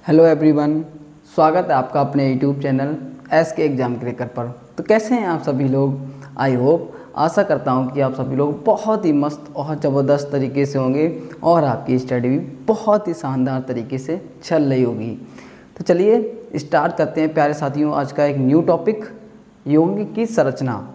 Hello everyone, स्वागत है आपका अपने YouTube channel SK exam cracker पर। तो कैसे हैं आप सभी लोग? आई होप, आशा करता हूं कि आप सभी लोग बहुत ही मस्त और ज़बरदस्त तरीके से होंगे और आपकी स्टडी भी बहुत ही शानदार तरीके से चल रही होगी। तो चलिए स्टार्ट करते हैं प्यारे साथियों आज का एक न्यू टॉपिक, यौगिक की संरचना।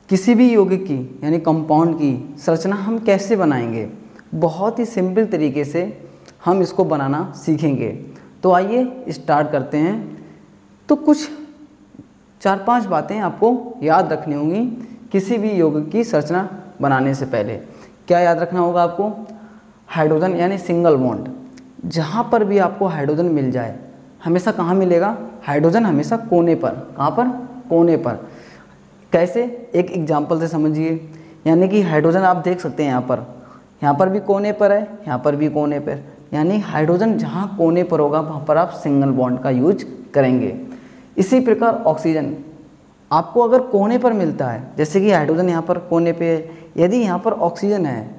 किसी भी यौगिक की यानी कंपाउंड की संरचना हम कैसे बनाएंगे, बहुत ही सिंपल तरीके से हम इसको बनाना सीखेंगे। तो आइए स्टार्ट करते हैं। तो कुछ 4-5 बातें आपको याद रखनी होंगी किसी भी यौगिक की संरचना बनाने से पहले। क्या याद रखना होगा आपको? हाइड्रोजन यानी सिंगल बॉन्ड। जहाँ पर भी आपको हाइड्रोजन मिल जाए, हमेशा कहाँ मिलेगा? हाइड्रोजन हमेशा कोने पर। कहाँ पर? कोने पर। कैसे? एक एग्जाम्पल से समझिए। यानी कि हाइड्रोजन आप देख सकते हैं यहाँ पर भी कोने पर है, यहाँ पर भी कोने पर। यानी हाइड्रोजन जहाँ कोने पर होगा वहाँ पर आप सिंगल बॉन्ड का यूज करेंगे। इसी प्रकार ऑक्सीजन आपको अगर कोने पर मिलता है, जैसे कि हाइड्रोजन यहाँ पर कोने पे है, यदि यहाँ पर ऑक्सीजन है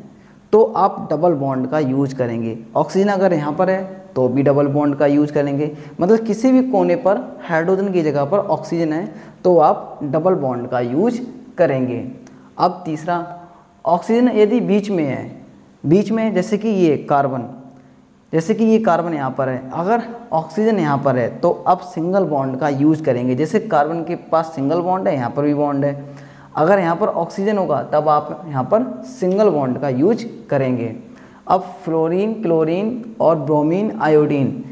तो आप डबल बॉन्ड का यूज करेंगे। ऑक्सीजन अगर यहाँ पर है तो भी डबल बॉन्ड का यूज करेंगे। मतलब किसी भी कोने पर हाइड्रोजन की जगह पर ऑक्सीजन है तो आप डबल बॉन्ड का यूज करेंगे। अब तीसरा, ऑक्सीजन यदि बीच में है, बीच में जैसे कि ये कार्बन, जैसे कि ये कार्बन यहाँ पर है, अगर ऑक्सीजन यहाँ पर है तो अब सिंगल बॉन्ड का यूज करेंगे। जैसे कार्बन के पास सिंगल बॉन्ड है, यहाँ पर भी बॉन्ड है, अगर यहाँ पर ऑक्सीजन होगा तब आप यहाँ पर सिंगल बॉन्ड का यूज करेंगे। अब फ्लोरीन, क्लोरीन और ब्रोमीन, आयोडीन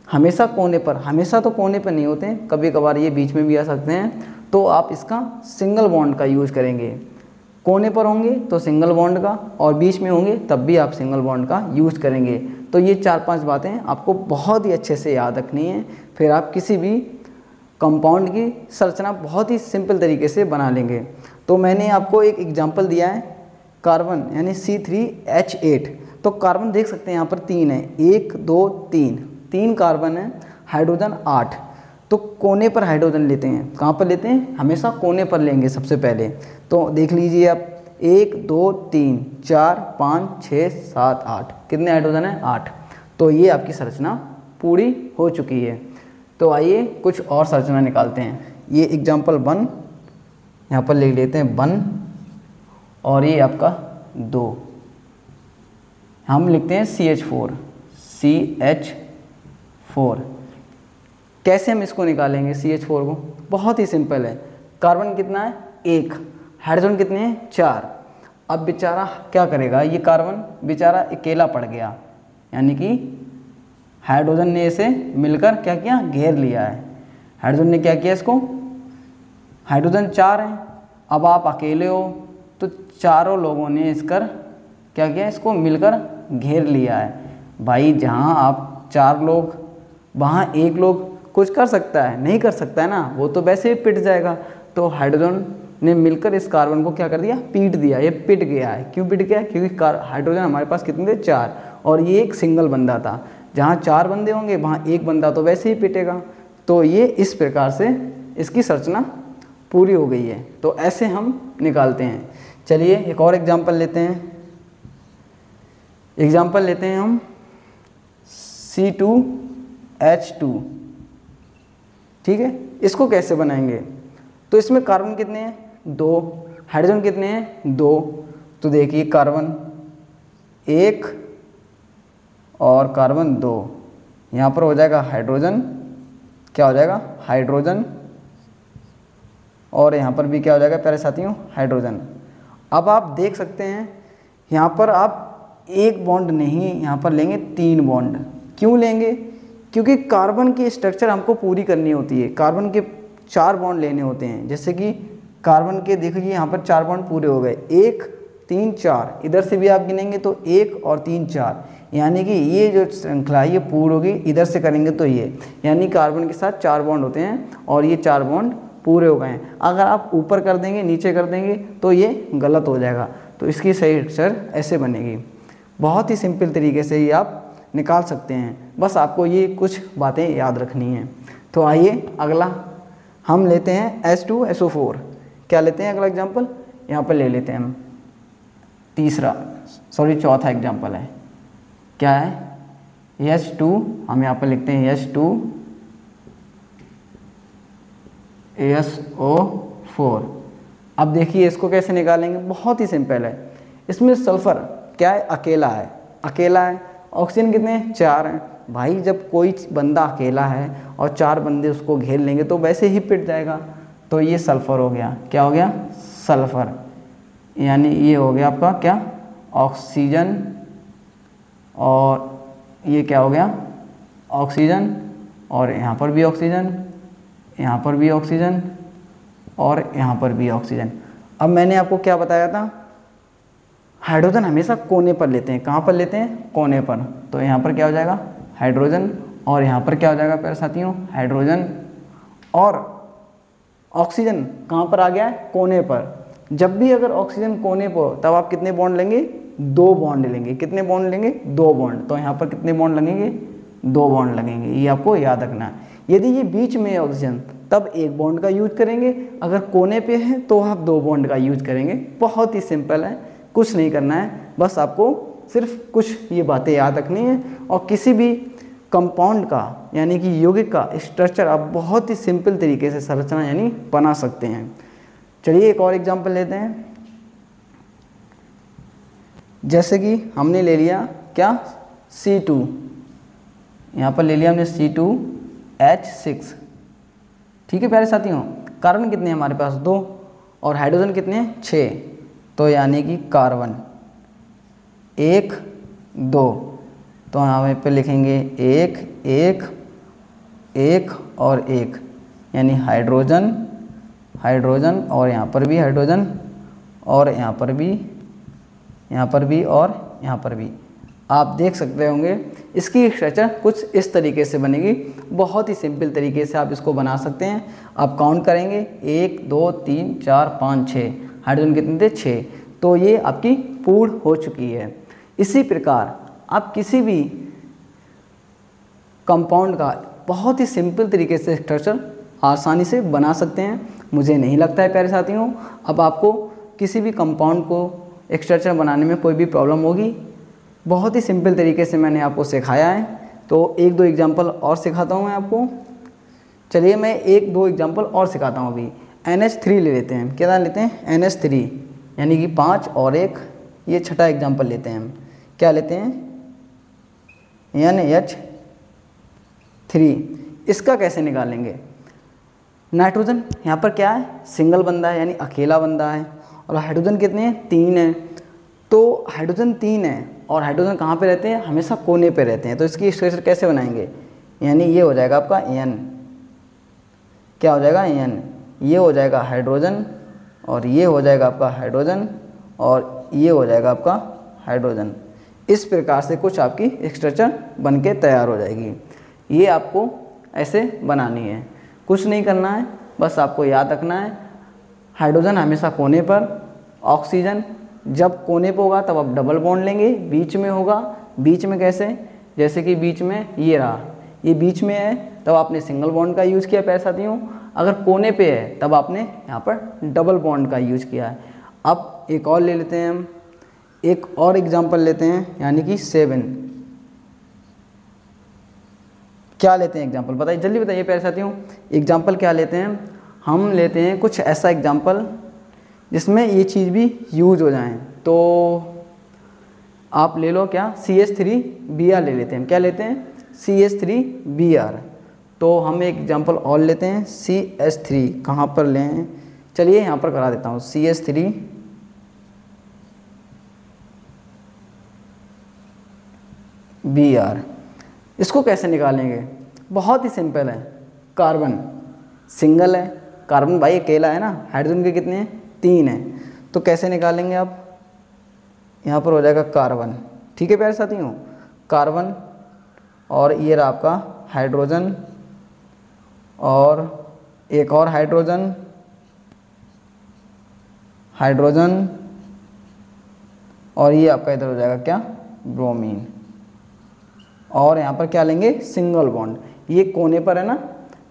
हमेशा कोने पर, हमेशा तो कोने पर नहीं होते हैं, कभी कभार ये बीच में भी आ सकते हैं, तो आप इसका सिंगल बॉन्ड का यूज करेंगे। कोने पर होंगे तो सिंगल बॉन्ड का, और बीच में होंगे तब भी आप सिंगल बॉन्ड का यूज करेंगे। तो ये 4-5 बातें आपको बहुत ही अच्छे से याद रखनी है, फिर आप किसी भी कंपाउंड की संरचना बहुत ही सिंपल तरीके से बना लेंगे। तो मैंने आपको एक एग्जांपल दिया है, कार्बन यानी C3H8। तो कार्बन देख सकते हैं यहाँ पर 3 है, 1 2 3 कार्बन है, हाइड्रोजन 8। तो कोने पर हाइड्रोजन लेते हैं। कहाँ पर लेते हैं? हमेशा कोने पर लेंगे सबसे पहले। तो देख लीजिए आप, 1 2 3 4 5 6 7 8, कितने हाइड्रोजन है? 8। तो ये आपकी संरचना पूरी हो चुकी है। तो आइए कुछ और संरचना निकालते हैं। ये एग्जाम्पल 1 यहाँ पर ले लेते हैं, 1, और ये आपका 2, हम लिखते हैं CH4। कैसे हम इसको निकालेंगे CH4 को? बहुत ही सिंपल है। कार्बन कितना है? 1, हाइड्रोजन कितने हैं? 4। अब बेचारा क्या करेगा? ये कार्बन बेचारा अकेला पड़ गया, यानी कि हाइड्रोजन ने इसे मिलकर क्या किया? घेर लिया है। हाइड्रोजन ने क्या किया इसको? हाइड्रोजन 4 है, अब आप अकेले हो तो चारों लोगों ने इसकर क्या किया? इसको मिलकर घेर लिया है। भाई जहाँ आप 4 लोग, वहाँ 1 लोग कुछ कर सकता है? नहीं कर सकता है ना, वो तो वैसे ही पिट जाएगा। तो हाइड्रोजन ने मिलकर इस कार्बन को क्या कर दिया? पीट दिया। ये पिट गया है। क्यों पिट गया? क्योंकि हाइड्रोजन हमारे पास कितने थे? 4, और ये एक सिंगल बंदा था। जहाँ 4 बंदे होंगे वहाँ 1 बंदा तो वैसे ही पिटेगा। तो ये इस प्रकार से इसकी संरचना पूरी हो गई है। तो ऐसे हम निकालते हैं। चलिए एक और एग्जाम्पल लेते हैं। एग्जाम्पल लेते हैं हम C2H2। ठीक है, इसको कैसे बनाएंगे? तो इसमें कार्बन कितने हैं? 2, हाइड्रोजन कितने हैं? 2। तो देखिए कार्बन 1 और कार्बन 2, यहाँ पर हो जाएगा हाइड्रोजन, क्या हो जाएगा? हाइड्रोजन, और यहाँ पर भी क्या हो जाएगा प्यारे साथियों? हाइड्रोजन। अब आप देख सकते हैं यहाँ पर आप 1 बॉन्ड नहीं, यहाँ पर लेंगे 3 बॉन्ड। क्यों लेंगे? क्योंकि कार्बन की स्ट्रक्चर हमको पूरी करनी होती है। कार्बन के 4 बॉन्ड लेने होते हैं। जैसे कि कार्बन के देखिए यहाँ पर 4 बॉन्ड पूरे हो गए, 1 3 4, इधर से भी आप गिनेंगे तो 1 और 3 4, यानी कि ये जो श्रृंखला है ये पूरी होगी। इधर से करेंगे तो ये, यानी कार्बन के साथ 4 बॉन्ड होते हैं और ये 4 बॉन्ड पूरे हो गए हैं। अगर आप ऊपर कर देंगे, नीचे कर देंगे तो ये गलत हो जाएगा। तो इसकी सही अक्षर ऐसे बनेगी। बहुत ही सिंपल तरीके से ये आप निकाल सकते हैं, बस आपको ये कुछ बातें याद रखनी हैं। तो आइए अगला हम लेते हैं H2SO4। क्या लेते हैं अगला एग्जाम्पल? यहाँ पर ले लेते हैं हम चौथा एग्जाम्पल है। क्या है? H2 हम यहाँ पर लिखते हैं H2SO4। अब देखिए इसको कैसे निकालेंगे, बहुत ही सिंपल है। इसमें सल्फ़र क्या है, अकेला है, अकेला है। ऑक्सीजन कितने हैं, 4 हैं। भाई जब कोई बंदा अकेला है और 4 बंदे उसको घेर लेंगे तो वैसे ही पिट जाएगा। तो ये सल्फ़र हो गया, क्या हो गया, सल्फ़र। यानी ये हो गया आपका क्या, ऑक्सीजन, और ये क्या हो गया, ऑक्सीजन, और यहाँ पर भी ऑक्सीजन, यहाँ पर भी ऑक्सीजन, और यहाँ पर भी ऑक्सीजन। अब मैंने आपको क्या बताया था, हाइड्रोजन हमेशा कोने पर लेते हैं। कहाँ पर लेते हैं, कोने पर। तो यहाँ पर क्या हो जाएगा, हाइड्रोजन, और यहाँ पर क्या हो जाएगा प्यारे साथियों, हाइड्रोजन, और ऑक्सीजन कहाँ पर आ गया है, कोने पर। जब भी अगर ऑक्सीजन कोने पर, तब आप कितने बॉन्ड लेंगे, 2 बॉन्ड लेंगे। कितने बॉन्ड लेंगे, 2 बॉन्ड। तो यहाँ पर कितने बॉन्ड लगेंगे, 2 बॉन्ड लगेंगे। ये आपको याद रखना है। यदि ये बीच में है ऑक्सीजन, तब 1 बॉन्ड का यूज करेंगे। अगर कोने पे है तो आप 2 बॉन्ड का यूज करेंगे। बहुत ही सिंपल है, कुछ नहीं करना है, बस आपको सिर्फ कुछ ये बातें याद रखनी है। और किसी भी कंपाउंड का यानी कि यौगिक का स्ट्रक्चर आप बहुत ही सिंपल तरीके से संरचना यानी बना सकते हैं। चलिए एक और एग्जांपल लेते हैं। जैसे कि हमने ले लिया क्या, C2, यहाँ पर ले लिया हमने C2H6। ठीक है प्यारे साथियों, कार्बन कितने हैं हमारे पास, 2, और हाइड्रोजन कितने हैं, 6। तो यानी कि कार्बन 1 2, तो यहाँ पे लिखेंगे 1 1 1 और 1, यानी हाइड्रोजन हाइड्रोजन, और यहाँ पर भी हाइड्रोजन, और यहाँ पर भी, यहाँ पर भी, और यहाँ पर भी। आप देख सकते होंगे इसकी स्ट्रक्चर कुछ इस तरीके से बनेगी। बहुत ही सिंपल तरीके से आप इसको बना सकते हैं। आप काउंट करेंगे 1 2 3 4 5 6, हाइड्रोजन कितने थे, 6। तो ये आपकी पूर्ण हो चुकी है। इसी प्रकार आप किसी भी कंपाउंड का बहुत ही सिंपल तरीके से स्ट्रक्चर आसानी से बना सकते हैं। मुझे नहीं लगता है प्यारे साथियों अब आपको किसी भी कंपाउंड को स्ट्रक्चर बनाने में कोई भी प्रॉब्लम होगी। बहुत ही सिंपल तरीके से मैंने आपको सिखाया है। तो 1-2 एग्जांपल और सिखाता हूँ मैं आपको। चलिए मैं 1-2 एग्जांपल और सिखाता हूँ। अभी NH3 ले लेते हैं। क्या लेते हैं, NH3, यानी कि 5 और 1। ये छठा एग्जांपल लेते हैं हम। क्या लेते हैं, NH3। इसका कैसे निकालेंगे, नाइट्रोजन यहाँ पर क्या है, सिंगल बंदा है यानी अकेला बंदा है। और हाइड्रोजन कितने हैं, 3 है। तो हाइड्रोजन 3 है और हाइड्रोजन कहाँ पे रहते हैं, हमेशा कोने पे रहते हैं। तो इसकी स्ट्रक्चर कैसे बनाएंगे, यानी ये हो जाएगा आपका N। क्या हो जाएगा, N। ये हो जाएगा हाइड्रोजन, और ये हो जाएगा आपका हाइड्रोजन, और ये हो जाएगा आपका हाइड्रोजन। इस प्रकार से कुछ आपकी स्ट्रक्चर बन के तैयार हो जाएगी। ये आपको ऐसे बनानी है, कुछ नहीं करना है, बस आपको याद रखना है हाइड्रोजन हमेशा कोने पर, ऑक्सीजन जब कोने पर होगा तब आप डबल बॉन्ड लेंगे, बीच में होगा। बीच में कैसे, जैसे कि बीच में ये रहा, ये बीच में है तब आपने सिंगल बॉन्ड का यूज़ किया प्यारे साथियों। अगर कोने पे है तब आपने यहाँ पर डबल बॉन्ड का यूज़ किया है। अब एक और ले लेते हैं हम, एक और एग्जांपल लेते हैं, यानी कि 7। क्या लेते हैं एग्जांपल, बताइए जल्दी बताइए प्यारे साथियों। एग्जांपल क्या लेते हैं, हम लेते हैं कुछ ऐसा एग्जांपल जिसमें ये चीज़ भी यूज हो जाए। तो आप ले लो क्या, CH3Br ले लेते हैं। क्या लेते हैं, CH3Br। तो हम एक एग्जांपल और लेते हैं, CH3। कहाँ पर लें, चलिए यहाँ पर करा देता हूँ, CH3Br। इसको कैसे निकालेंगे, बहुत ही सिंपल है। कार्बन सिंगल है, कार्बन भाई अकेला है ना, हाइड्रोजन के कितने हैं, 3 हैं। तो कैसे निकालेंगे आप, यहाँ पर हो जाएगा कार्बन। ठीक है प्यारे साथियों, कार्बन, और ये रहा आपका हाइड्रोजन, और एक और हाइड्रोजन, हाइड्रोजन, और ये आपका इधर हो जाएगा क्या, ब्रोमीन। और यहाँ पर क्या लेंगे, सिंगल बॉन्ड। ये कोने पर है ना,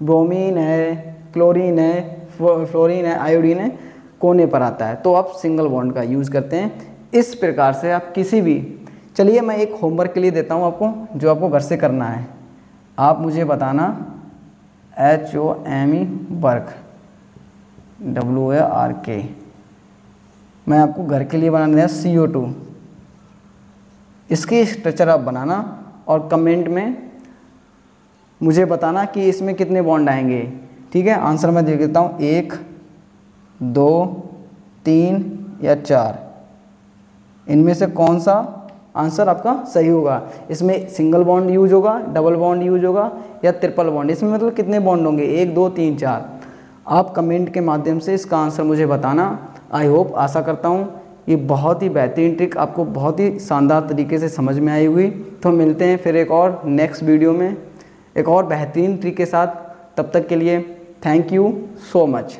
ब्रोमीन है, क्लोरीन है, फ्लोरीन है, आयोडीन है, कोने पर आता है। तो आप सिंगल बॉन्ड का यूज़ करते हैं। इस प्रकार से आप किसी भी चलिए मैं एक होमवर्क के लिए देता हूँ आपको, जो आपको घर से करना है। आप मुझे बताना HOME वर्क WARK, मैं आपको घर के लिए बनाना है CO2। इसकी स्ट्रक्चर आप बनाना और कमेंट में मुझे बताना कि इसमें कितने बॉन्ड आएंगे। ठीक है, आंसर मैं दे देता हूँ 1 2 3 या 4, इनमें से कौन सा आंसर आपका सही होगा। इसमें सिंगल बॉन्ड यूज होगा, डबल बॉन्ड यूज होगा या ट्रिपल बॉन्ड, इसमें मतलब कितने बॉन्ड होंगे 1 2 3 4। आप कमेंट के माध्यम से इसका आंसर मुझे बताना। आई होप, आशा करता हूँ ये बहुत ही बेहतरीन ट्रिक आपको बहुत ही शानदार तरीके से समझ में आई हुई। तो मिलते हैं फिर एक और नेक्स्ट वीडियो में एक और बेहतरीन ट्रिक के साथ। तब तक के लिए थैंक यू सो मच।